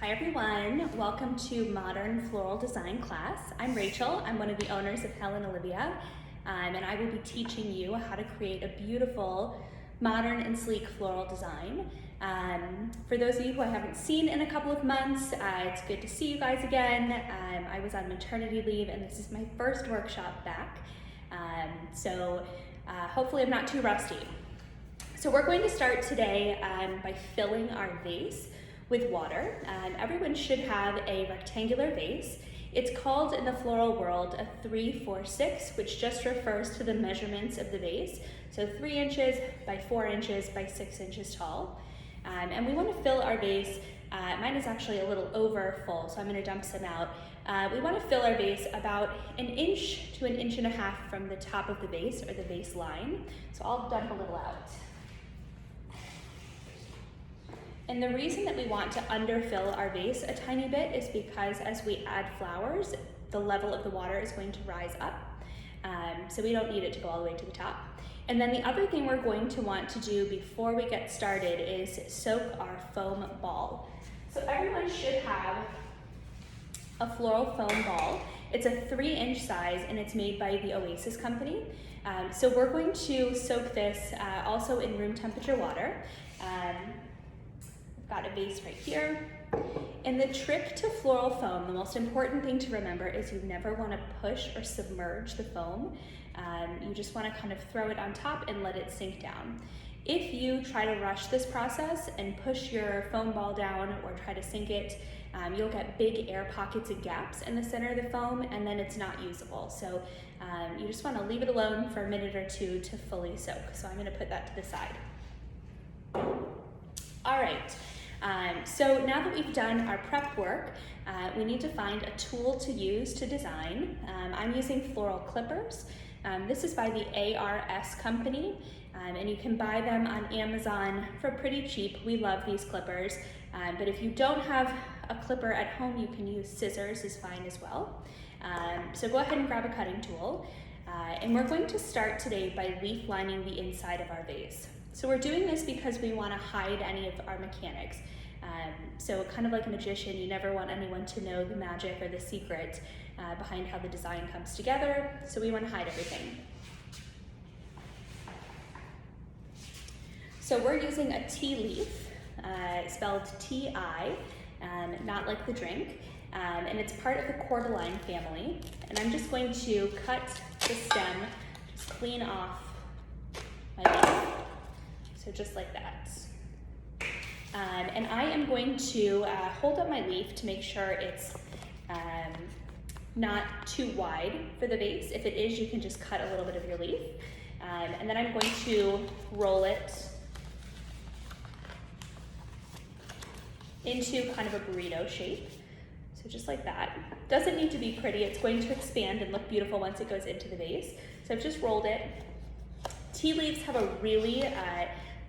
Hi everyone, welcome to Modern Floral Design class. I'm Rachel, I'm one of the owners of Helen Olivia, and I will be teaching you how to create a beautiful, modern and sleek floral design. For those of you who I haven't seen in a couple of months, it's good to see you guys again. I was on maternity leave and this is my first workshop back, so hopefully I'm not too rusty. So we're going to start today by filling our vase with water. Everyone should have a rectangular vase. It's called in the floral world a 3-4-6, which just refers to the measurements of the vase. So 3 inches by 4 inches by 6 inches tall. And we want to fill our vase, mine is actually a little over full, so I'm going to dump some out. We want to fill our vase about 1 inch to 1.5 inches from the top of the vase or the vase line. So I'll dump a little out. And the reason that we want to underfill our vase a tiny bit is because as we add flowers, the level of the water is going to rise up. So we don't need it to go all the way to the top. And then the other thing we're going to want to do before we get started is soak our foam ball. So everyone should have a floral foam ball. It's a 3-inch size and it's made by the Oasis company. So we're going to soak this also in room temperature water. Got a vase right here. And the trick to floral foam, the most important thing to remember is you never want to push or submerge the foam. You just want to kind of throw it on top and let it sink down. If you try to rush this process and push your foam ball down or try to sink it, you'll get big air pockets and gaps in the center of the foam and then it's not usable. So you just want to leave it alone for a minute or two to fully soak. So I'm going to put that to the side. All right. So now that we've done our prep work, we need to find a tool to use to design. I'm using floral clippers. This is by the ARS company, and you can buy them on Amazon for pretty cheap. We love these clippers, but if you don't have a clipper at home, you can use scissors is fine as well. So go ahead and grab a cutting tool, and we're going to start today by leaf lining the inside of our vase. So we're doing this because we want to hide any of our mechanics. So kind of like a magician, you never want anyone to know the magic or the secret behind how the design comes together. So we want to hide everything. So we're using a tea leaf, spelled T-I, not like the drink. And it's part of the cordyline family. And I'm just going to cut the stem, just clean off my leaf. So just like that. And I am going to hold up my leaf to make sure it's not too wide for the vase. If it is, you can just cut a little bit of your leaf. And then I'm going to roll it into kind of a burrito shape. So just like that. Doesn't need to be pretty. It's going to expand and look beautiful once it goes into the vase. So I've just rolled it. Tea leaves have a really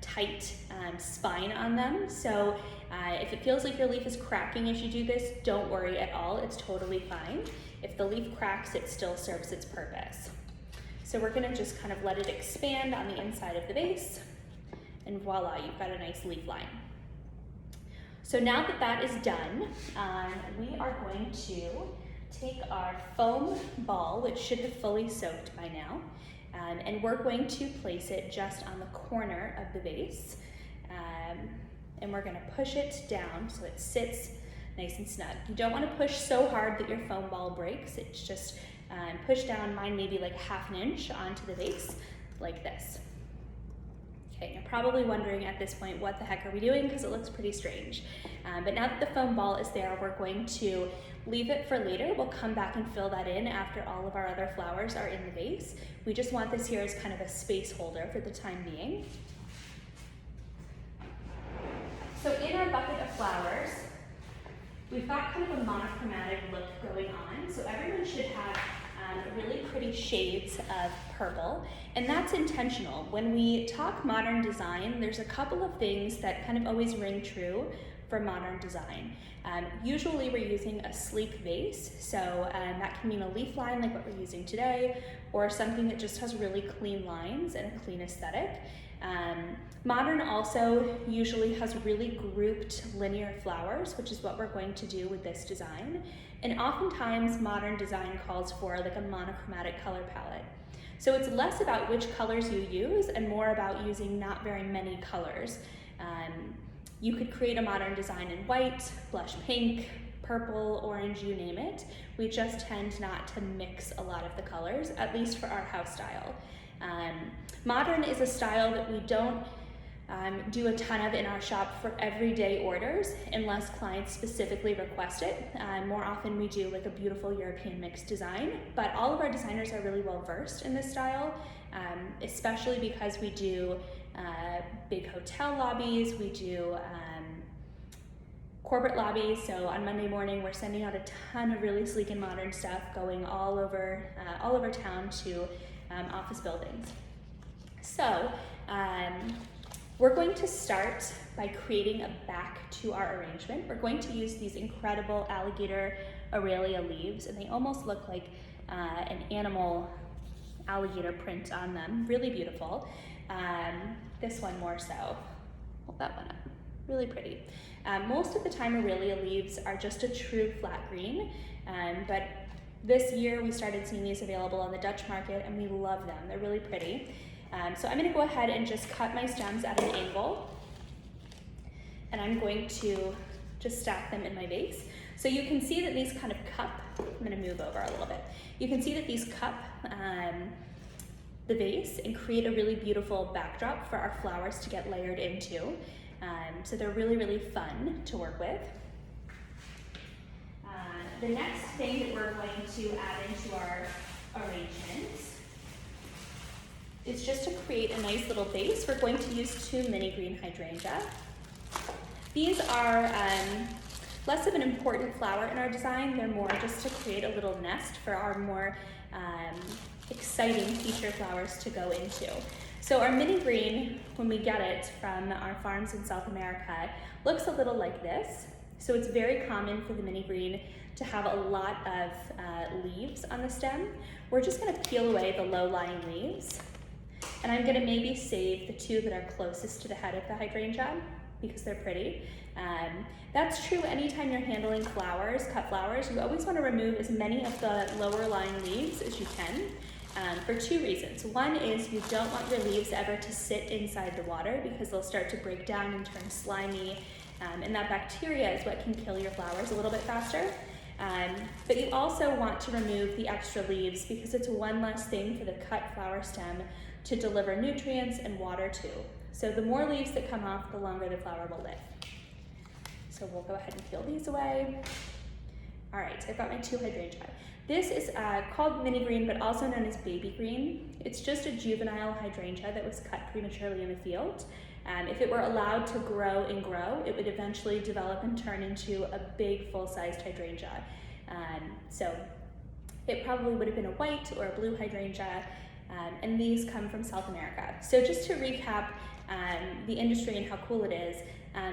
tight spine on them, so if it feels like your leaf is cracking as you do this, don't worry at all, it's totally fine. If the leaf cracks, it still serves its purpose. So we're going to just kind of let it expand on the inside of the vase, and voila, you've got a nice leaf line. So now that that is done, we are going to take our foam ball, which should have fully soaked by now, and we're going to place it just on the corner of the vase. And we're going to push it down so it sits nice and snug. You don't want to push so hard that your foam ball breaks. It's just push down, mine maybe like 1/2 inch onto the vase, like this. Okay, you're probably wondering at this point, what the heck are we doing? Because it looks pretty strange. But now that the foam ball is there, we're going to leave it for later. We'll come back and fill that in after all of our other flowers are in the vase. We just want this here as kind of a space holder for the time being. So in our bucket of flowers, we've got kind of a monochromatic look going on. So everyone should have really pretty shades of purple, and that's intentional. When we talk modern design, there's a couple of things that kind of always ring true for modern design. Usually we're using a sleek vase, so that can mean a leaf line like what we're using today, or something that just has really clean lines and a clean aesthetic. Modern also usually has really grouped linear flowers, which is what we're going to do with this design. And oftentimes modern design calls for like a monochromatic color palette. So it's less about which colors you use and more about using not very many colors. You could create a modern design in white, blush pink, purple, orange, you name it. We just tend not to mix a lot of the colors, at least for our house style. Modern is a style that we don't do a ton of in our shop for everyday orders unless clients specifically request it. More often we do like a beautiful European mixed design, but all of our designers are really well versed in this style, especially because we do big hotel lobbies, we do corporate lobbies. So on Monday morning, we're sending out a ton of really sleek and modern stuff going all over town to office buildings. So we're going to start by creating a back to our arrangement. We're going to use these incredible alligator Aurelia leaves, and they almost look like an animal alligator print on them. Really beautiful. This one more so. Hold that one up. Really pretty. Most of the time Aurelia leaves are just a true flat green, but this year we started seeing these available on the Dutch market and we love them. They're really pretty. So I'm going to go ahead and just cut my stems at an angle, and I'm going to just stack them in my vase. So you can see that these kind of cup, I'm going to move over a little bit. You can see that these cup the vase and create a really beautiful backdrop for our flowers to get layered into. So they're really, really fun to work with. The next thing that we're going to add into our arrangement is just to create a nice little vase. We're going to use 2 mini green hydrangea. These are less of an important flower in our design. They're more just to create a little nest for our more exciting feature flowers to go into. So our mini green, when we get it from our farms in South America, looks a little like this. So it's very common for the mini green to have a lot of leaves on the stem. We're just gonna peel away the low-lying leaves, and I'm gonna maybe save the 2 that are closest to the head of the hydrangea because they're pretty. That's true anytime you're handling flowers, cut flowers. You always wanna remove as many of the lower lying leaves as you can. For 2 reasons. One is you don't want your leaves ever to sit inside the water because they'll start to break down and turn slimy, and that bacteria is what can kill your flowers a little bit faster. But you also want to remove the extra leaves because it's one less thing for the cut flower stem to deliver nutrients and water to. So the more leaves that come off, the longer the flower will live. So we'll go ahead and peel these away. All right, so I've got my 2 hydrangea. This is called mini green, but also known as baby green. It's just a juvenile hydrangea that was cut prematurely in the field. If it were allowed to grow and grow, it would eventually develop and turn into a big full-sized hydrangea. So it probably would have been a white or a blue hydrangea, and these come from South America. So just to recap the industry and how cool it is,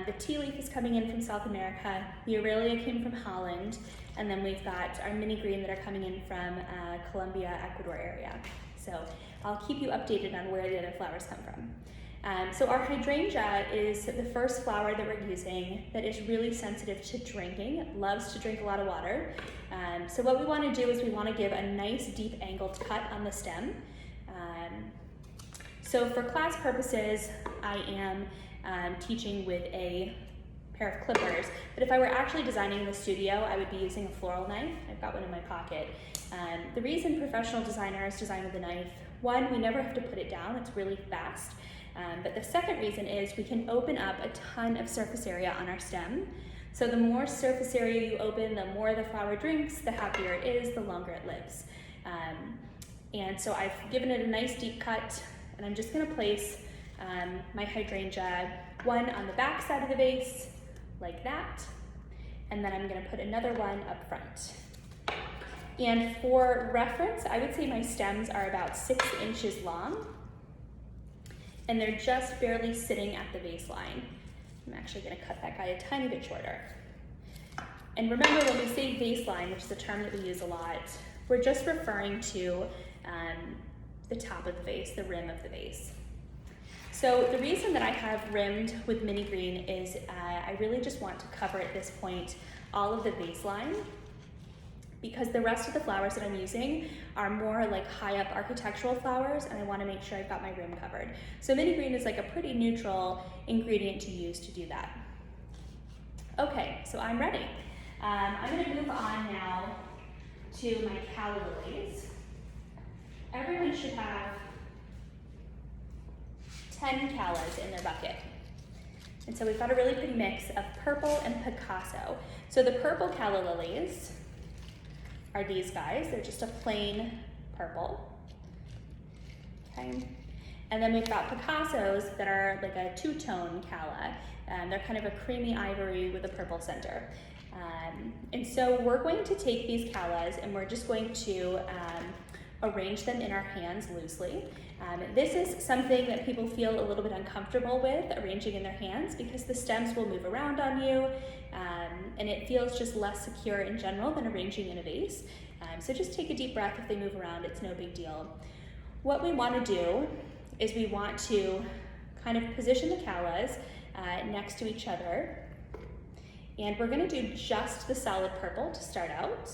the tea leaf is coming in from South America, the Aurelia came from Holland, and then we've got our mini green that are coming in from Colombia, Ecuador area. So I'll keep you updated on where the other flowers come from. So our hydrangea is the first flower that we're using that is really sensitive to drinking. It loves to drink a lot of water. So what we want to do is we want to give a nice deep angled cut on the stem. So for class purposes, I am teaching with a pair of clippers, but if I were actually designing in the studio, I would be using a floral knife. I've got one in my pocket. The reason professional designers design with a knife, one, we never have to put it down, it's really fast. But the second reason is we can open up a ton of surface area on our stem. So the more surface area you open, the more the flower drinks, the happier it is, the longer it lives. And so I've given it a nice deep cut, and I'm just gonna place my hydrangea, one on the back side of the vase, like that, and then I'm gonna put another one up front. And for reference, I would say my stems are about 6 inches long, and they're just barely sitting at the vase line. I'm actually gonna cut that guy a tiny bit shorter. And remember, when we say vase line, which is a term that we use a lot, we're just referring to the top of the vase, the rim of the vase. So the reason that I have rimmed with mini green is I really just want to cover at this point all of the vase line, because the rest of the flowers that I'm using are more like high up architectural flowers, and I want to make sure I've got my rim covered. So mini green is like a pretty neutral ingredient to use to do that. Okay, so I'm ready. I'm going to move on now to my calla lilies. Everyone should have 10 callas in their bucket. And so we've got a really pretty mix of purple and Picasso. So the purple calla lilies are these guys. They're just a plain purple. Okay. And then we've got Picassos that are like a two-tone calla. They're kind of a creamy ivory with a purple center. And so we're going to take these callas and we're just going to arrange them in our hands loosely. This is something that people feel a little bit uncomfortable with, arranging in their hands, because the stems will move around on you, and it feels just less secure in general than arranging in a vase. So just take a deep breath. If they move around, it's no big deal. What we want to do is we want to kind of position the callas next to each other, and we're going to do just the solid purple to start out.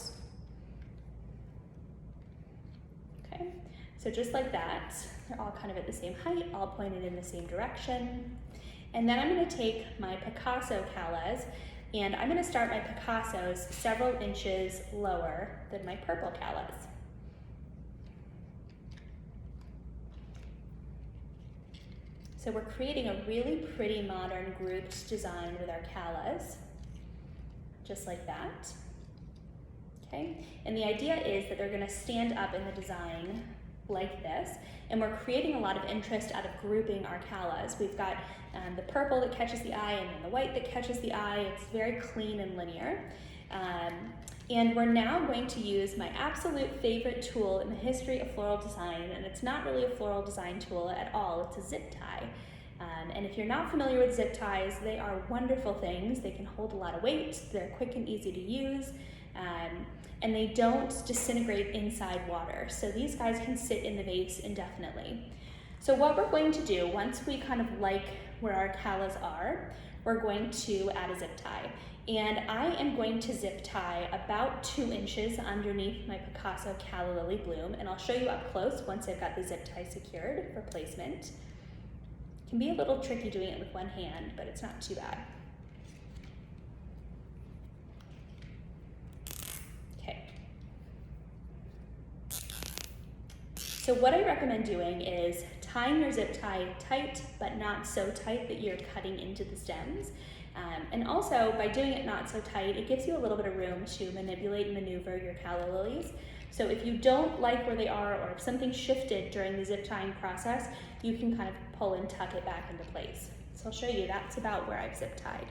Okay, so just like that, they're all kind of at the same height, all pointed in the same direction. And then I'm going to take my Picasso callas, and I'm going to start my Picassos several inches lower than my purple callas. So we're creating a really pretty modern grouped design with our callas, just like that. Okay, and the idea is that they're going to stand up in the design like this, and we're creating a lot of interest out of grouping our callas. We've got the purple that catches the eye and then the white that catches the eye. It's very clean and linear. And we're now going to use my absolute favorite tool in the history of floral design, and it's not really a floral design tool at all, it's a zip tie. And if you're not familiar with zip ties, they are wonderful things. They can hold a lot of weight, they're quick and easy to use, and they don't disintegrate inside water. So these guys can sit in the vase indefinitely. So what we're going to do, once we kind of like where our callas are, we're going to add a zip tie. And I am going to zip tie about 2 inches underneath my Picasso calla lily bloom, and I'll show you up close once I've got the zip tie secured for placement. It can be a little tricky doing it with one hand, but it's not too bad. Okay. So what I recommend doing is tying your zip tie tight, but not so tight that you're cutting into the stems. And also, by doing it not so tight, it gives you a little bit of room to manipulate and maneuver your calla lilies. So if you don't like where they are, or if something shifted during the zip tying process, you can kind of pull and tuck it back into place. So I'll show you, that's about where I've zip tied.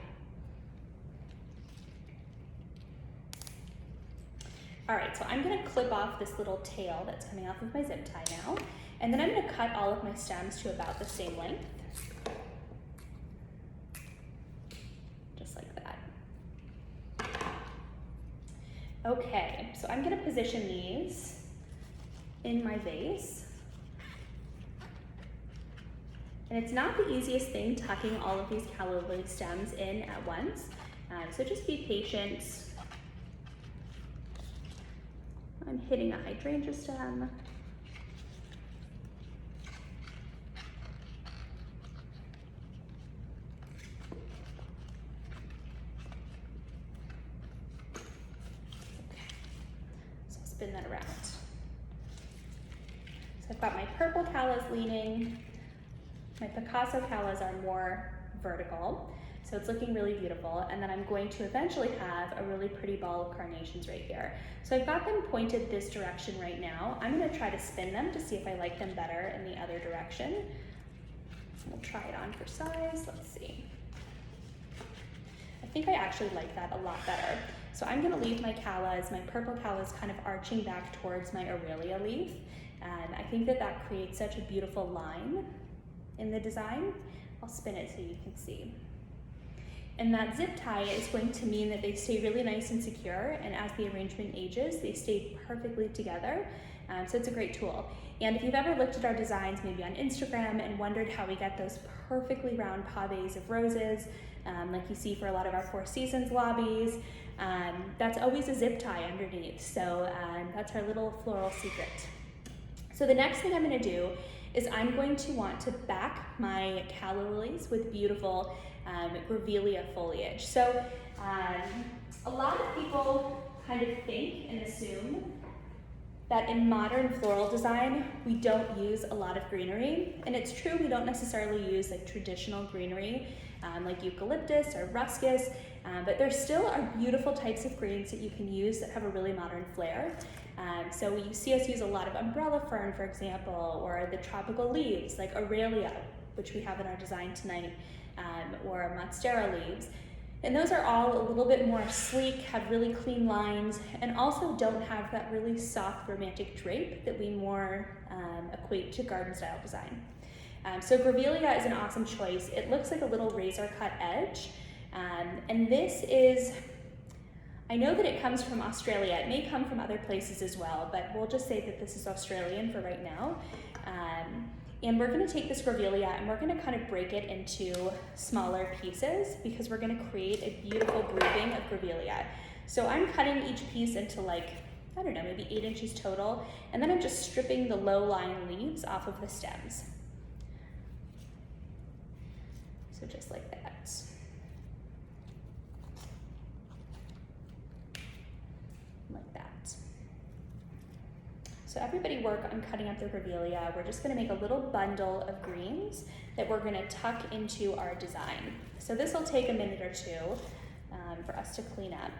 All right, so I'm gonna clip off this little tail that's coming off of my zip tie now, and then I'm gonna cut all of my stems to about the same length. Okay, so I'm gonna position these in my vase. And it's not the easiest thing tucking all of these calla lily stems in at once, so just be patient. I'm hitting a hydrangea stem. Spin that around. So I've got my purple callas leaning, my Picasso callas are more vertical, so it's looking really beautiful, and then I'm going to eventually have a really pretty ball of carnations right here. So I've got them pointed this direction right now. I'm going to try to spin them to see if I like them better in the other direction. We'll try it on for size. Let's see. I think I actually like that a lot better. So I'm gonna leave my callas, my purple callas, kind of arching back towards my Aurelia leaf. And I think that that creates such a beautiful line in the design. I'll spin it so you can see. And that zip tie is going to mean that they stay really nice and secure, and as the arrangement ages, they stay perfectly together. So it's a great tool. And if you've ever looked at our designs, maybe on Instagram, and wondered how we get those perfectly round pavés of roses, like you see for a lot of our Four Seasons lobbies, that's always a zip tie underneath. So that's our little floral secret. So the next thing I'm gonna do is I'm going to want to back my calla lilies with beautiful grevillea foliage. So a lot of people kind of think and assume that in modern floral design, we don't use a lot of greenery. And it's true, we don't necessarily use like traditional greenery like eucalyptus or ruscus, but there still are beautiful types of greens that you can use that have a really modern flair. So you see us use a lot of umbrella fern, for example, or the tropical leaves like aurelia, which we have in our design tonight, or monstera leaves. And those are all a little bit more sleek, have really clean lines, and also don't have that really soft romantic drape that we more equate to garden style design. So grevillea is an awesome choice. It looks like a little razor cut edge. And this is, I know that it comes from Australia. It may come from other places as well, but we'll just say that this is Australian for right now. And we're gonna take this grevillea and we're gonna kind of break it into smaller pieces because we're gonna create a beautiful grouping of grevillea. So I'm cutting each piece into like, I don't know, maybe 8 inches total. And then I'm just stripping the low-lying leaves off of the stems. So just like that. Like that. So everybody work on cutting up their grevillea. We're just gonna make a little bundle of greens that we're gonna tuck into our design. So this will take a minute or two for us to clean up.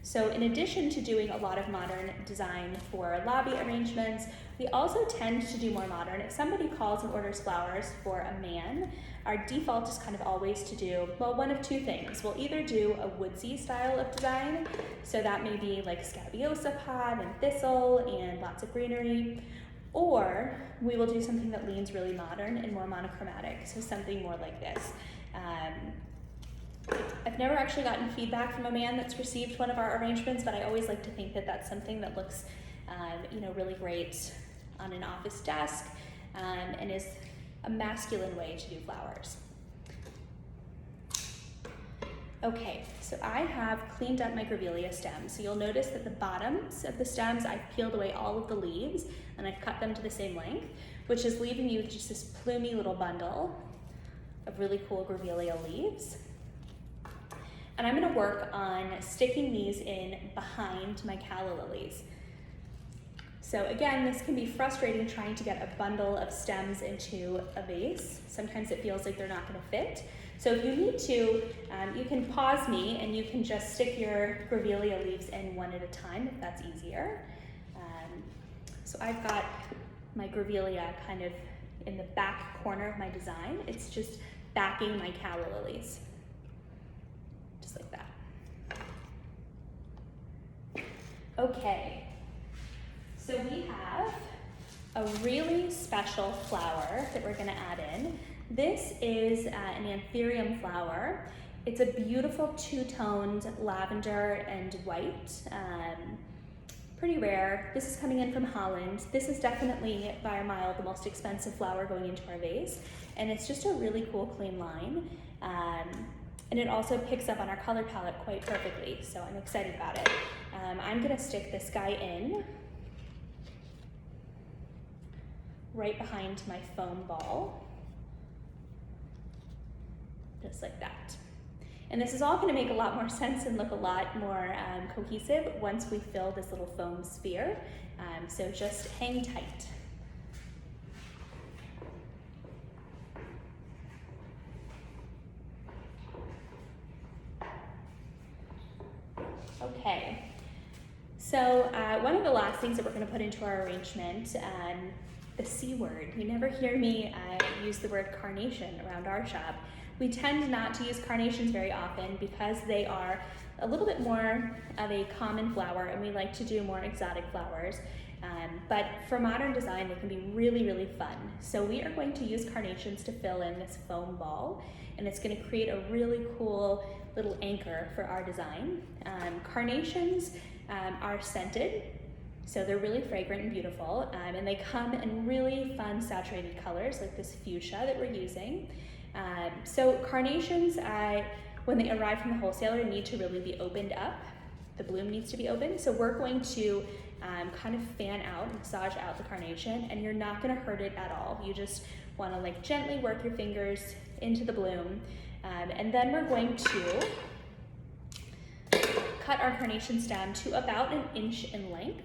So in addition to doing a lot of modern design for lobby arrangements, we also tend to do more modern. If somebody calls and orders flowers for a man, our default is kind of always to do, well, one of two things. We'll either do a woodsy style of design, so that may be like scabiosa pod and thistle and lots of greenery, or we will do something that leans really modern and more monochromatic, so something more like this. I've never actually gotten feedback from a man that's received one of our arrangements, but I always like to think that that's something that looks, really great on an office desk and is a masculine way to do flowers. Okay, so I have cleaned up my grevillea stems. So you'll notice that the bottoms of the stems, I've peeled away all of the leaves and I've cut them to the same length, which is leaving you with just this plumy little bundle of really cool grevillea leaves. And I'm gonna work on sticking these in behind my calla lilies. So again, this can be frustrating trying to get a bundle of stems into a vase. Sometimes it feels like they're not gonna fit. So if you need to, you can pause me and you can just stick your grevillea leaves in one at a time if that's easier. So I've got my grevillea kind of in the back corner of my design. It's just backing my calla lilies. Just like that. Okay, so we have a really special flower that we're gonna add in. This is an anthurium flower. It's a beautiful two-toned lavender and white, pretty rare. This is coming in from Holland. This is definitely by a mile the most expensive flower going into our vase, and it's just a really cool clean line. And it also picks up on our color palette quite perfectly, so I'm excited about it. I'm gonna stick this guy in right behind my foam ball, just like that. And this is all gonna make a lot more sense and look a lot more cohesive once we fill this little foam sphere, so just hang tight. Okay, so one of the last things that we're going to put into our arrangement, the C word. You never hear me use the word carnation around our shop. We tend not to use carnations very often because they are a little bit more of a common flower and we like to do more exotic flowers. But for modern design, they can be really, really fun. So we are going to use carnations to fill in this foam ball, and it's going to create a really cool little anchor for our design. Carnations are scented, so they're really fragrant and beautiful, and they come in really fun saturated colors like this fuchsia that we're using. So carnations, when they arrive from the wholesaler, need to really be opened up. The bloom needs to be open, so we're going to kind of fan out, massage out the carnation, and you're not going to hurt it at all. You just want to like gently work your fingers into the bloom, and then we're going to cut our carnation stem to about 1 inch in length,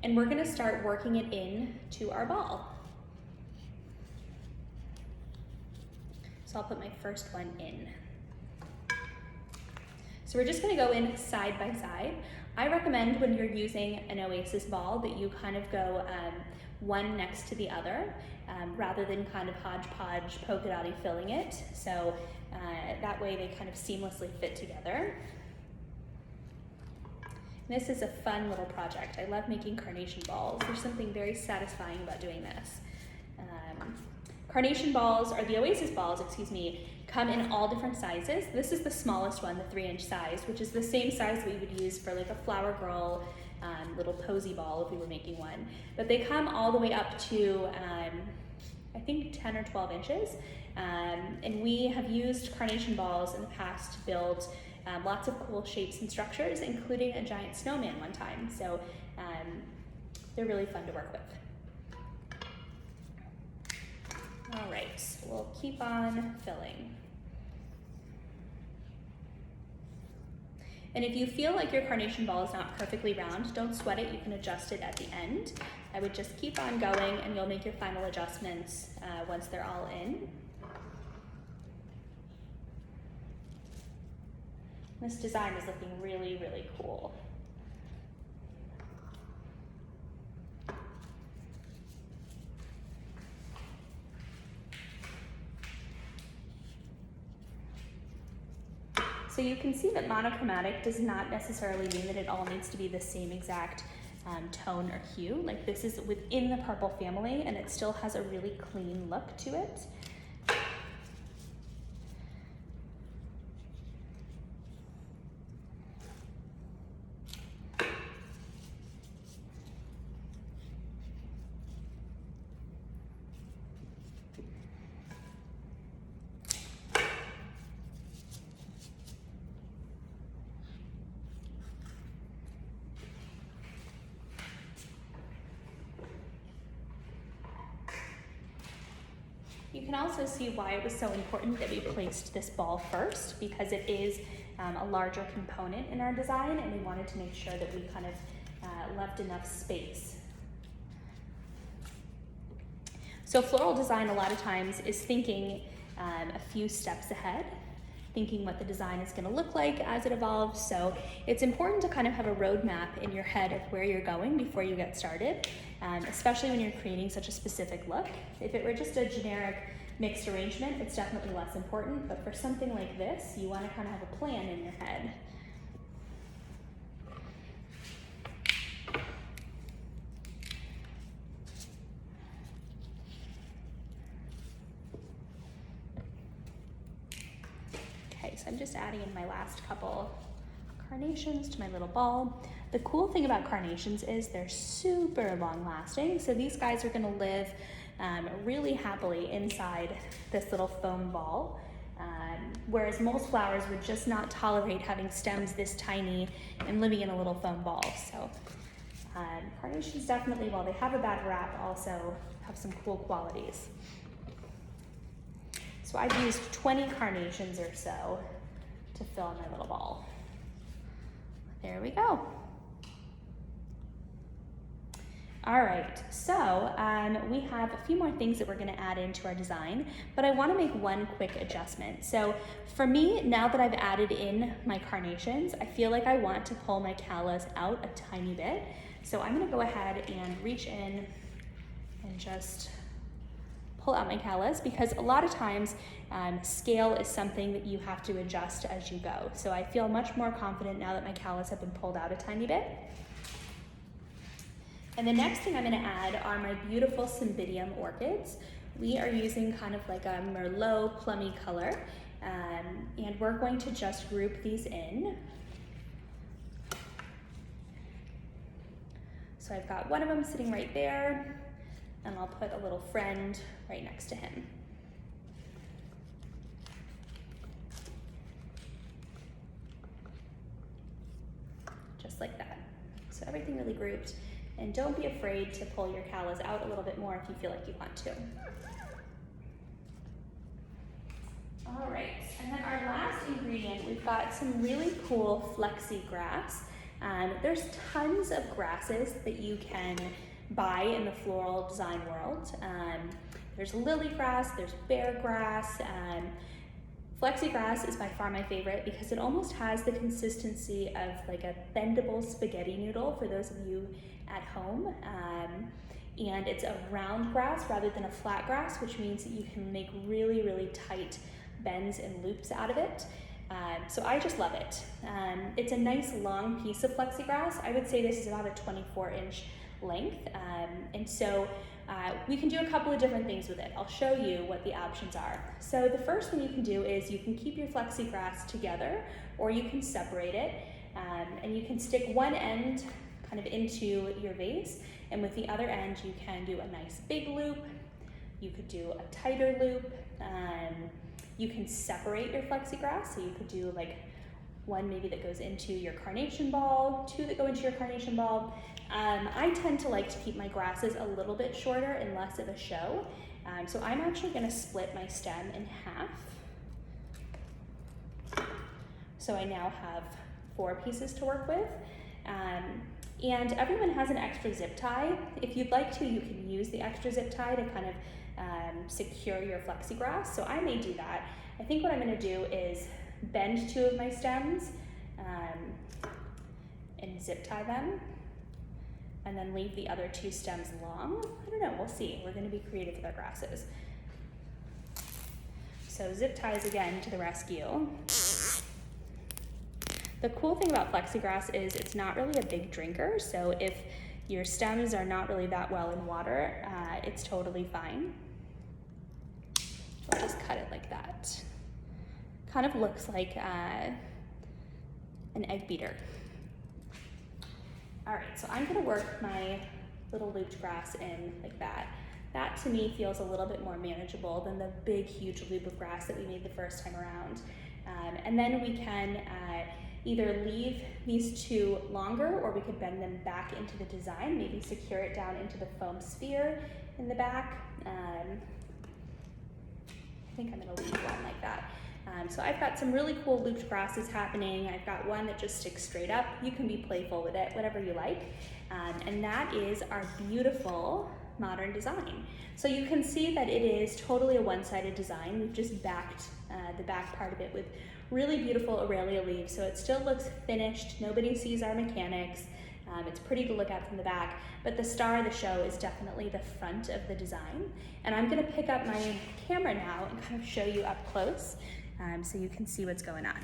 and we're going to start working it in to our ball. So I'll put my first one in. So we're just going to go in side by side. I recommend when you're using an Oasis ball that you kind of go one next to the other, rather than kind of hodgepodge polka dotty filling it. So that way they kind of seamlessly fit together. And this is a fun little project. I love making carnation balls. There's something very satisfying about doing this. Carnation balls, or the Oasis balls, excuse me, come in all different sizes. This is the smallest one, the 3-inch size, which is the same size we would use for like a flower girl little posy ball if we were making one. But they come all the way up to, I think 10 or 12 inches. And we have used carnation balls in the past to build lots of cool shapes and structures, including a giant snowman one time. So they're really fun to work with. All right, we'll keep on filling. And if you feel like your carnation ball is not perfectly round, don't sweat it, you can adjust it at the end. I would just keep on going and you'll make your final adjustments once they're all in. This design is looking really, really cool. So you can see that monochromatic does not necessarily mean that it all needs to be the same exact tone or hue. Like this is within the purple family and it still has a really clean look to it. You can also see why it was so important that we placed this ball first, because it is a larger component in our design and we wanted to make sure that we kind of left enough space. So floral design a lot of times is thinking a few steps ahead, thinking what the design is going to look like as it evolves. So it's important to kind of have a roadmap in your head of where you're going before you get started, especially when you're creating such a specific look. If it were just a generic mixed arrangement, it's definitely less important, but for something like this, you want to kind of have a plan in your head. So I'm just adding in my last couple carnations to my little ball. The cool thing about carnations is they're super long lasting. So these guys are gonna live really happily inside this little foam ball. Whereas most flowers would just not tolerate having stems this tiny and living in a little foam ball. So carnations definitely, while they have a bad rap, also have some cool qualities. So I've used 20 carnations or so to fill my little ball. There we go. All right, so we have a few more things that we're gonna add into our design, but I wanna make one quick adjustment. So for me, now that I've added in my carnations, I feel like I want to pull my callas out a tiny bit. So I'm gonna go ahead and reach in and just pull out my callas, because a lot of times scale is something that you have to adjust as you go. So I feel much more confident now that my callas have been pulled out a tiny bit. And the next thing I'm gonna add are my beautiful Cymbidium orchids. We are using kind of like a Merlot plummy color, and we're going to just group these in. So I've got one of them sitting right there, and I'll put a little friend right next to him. Just like that. So everything really grouped. And don't be afraid to pull your callas out a little bit more if you feel like you want to. All right, and then our last ingredient, we've got some really cool flexi grass. There's tons of grasses that you can buy in the floral design world. There's lily grass, there's bear grass. Flexi grass is by far my favorite because it almost has the consistency of like a bendable spaghetti noodle for those of you at home. And it's a round grass rather than a flat grass, which means that you can make really, really tight bends and loops out of it. So I just love it. It's a nice long piece of flexi grass. I would say this is about a 24-inch length. And so we can do a couple of different things with it. I'll show you what the options are. So the first thing you can do is you can keep your flexi grass together, or you can separate it, and you can stick one end kind of into your vase, and with the other end you can do a nice big loop. You could do a tighter loop. You can separate your flexi grass, so you could do like one maybe that goes into your carnation ball, two that go into your carnation ball. I tend to like to keep my grasses a little bit shorter and less of a show. So I'm actually gonna split my stem in half. So I now have 4 pieces to work with. And everyone has an extra zip tie. If you'd like to, you can use the extra zip tie to kind of secure your flexi grass. So I may do that. I think what I'm gonna do is bend 2 of my stems and zip tie them, and then leave the other 2 stems long. I don't know, we'll see. We're gonna be creative with our grasses. So zip ties again to the rescue. The cool thing about flexigrass is it's not really a big drinker, so if your stems are not really that well in water, it's totally fine. I'll just cut it like that. Kind of looks like an egg beater. All right, so I'm gonna work my little looped grass in like that. That to me feels a little bit more manageable than the big, huge loop of grass that we made the first time around. And then we can either leave these 2 longer, or we could bend them back into the design, maybe secure it down into the foam sphere in the back. I think I'm gonna leave one like that. So I've got some really cool looped grasses happening. I've got one that just sticks straight up. You can be playful with it, whatever you like. And that is our beautiful modern design. So you can see that it is totally a one-sided design. We've just backed the back part of it with really beautiful Aurelia leaves, so it still looks finished. Nobody sees our mechanics. It's pretty to look at from the back, but the star of the show is definitely the front of the design. And I'm gonna pick up my camera now and kind of show you up close so you can see what's going on.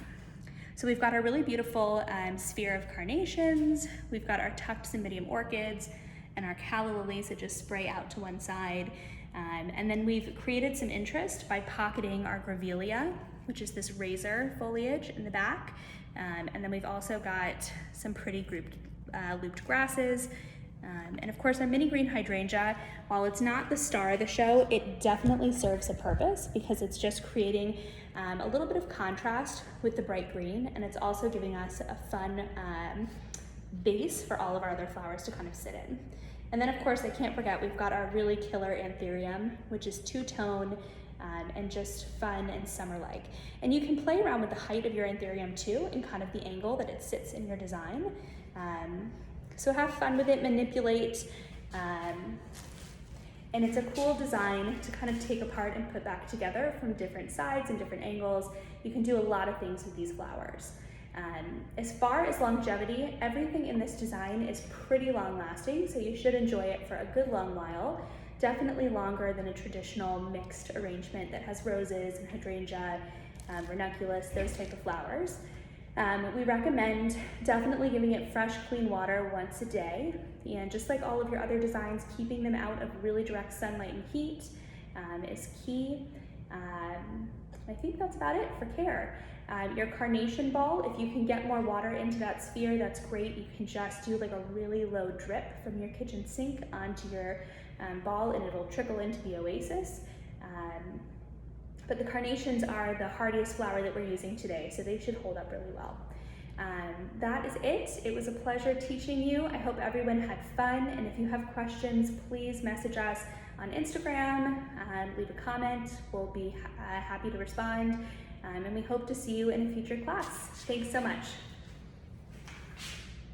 So we've got our really beautiful sphere of carnations. We've got our tucked Cymbidium orchids and our calla lilies that just spray out to one side. And then we've created some interest by pocketing our grevillea, which is this razor foliage in the back. And then we've also got some pretty grouped looped grasses. And of course our mini green hydrangea, while it's not the star of the show, it definitely serves a purpose because it's just creating a little bit of contrast with the bright green, and it's also giving us a fun base for all of our other flowers to kind of sit in. And then of course I can't forget we've got our really killer anthurium, which is 2-tone and just fun and summer-like. And you can play around with the height of your anthurium too, and kind of the angle that it sits in your design. So have fun with it, manipulate, and it's a cool design to kind of take apart and put back together from different sides and different angles. You can do a lot of things with these flowers. As far as longevity, everything in this design is pretty long lasting, so you should enjoy it for a good long while. Definitely longer than a traditional mixed arrangement that has roses and hydrangea, ranunculus, those type of flowers. We recommend definitely giving it fresh, clean water once a day. And just like all of your other designs, keeping them out of really direct sunlight and heat is key. I think that's about it for care. Your carnation ball, if you can get more water into that sphere, that's great. You can just do like a really low drip from your kitchen sink onto your ball, and it'll trickle into the oasis. But the carnations are the hardiest flower that we're using today, so they should hold up really well. That is it. It was a pleasure teaching you. I hope everyone had fun, and if you have questions, please message us on Instagram, leave a comment. We'll be happy to respond, and we hope to see you in a future class. Thanks so much.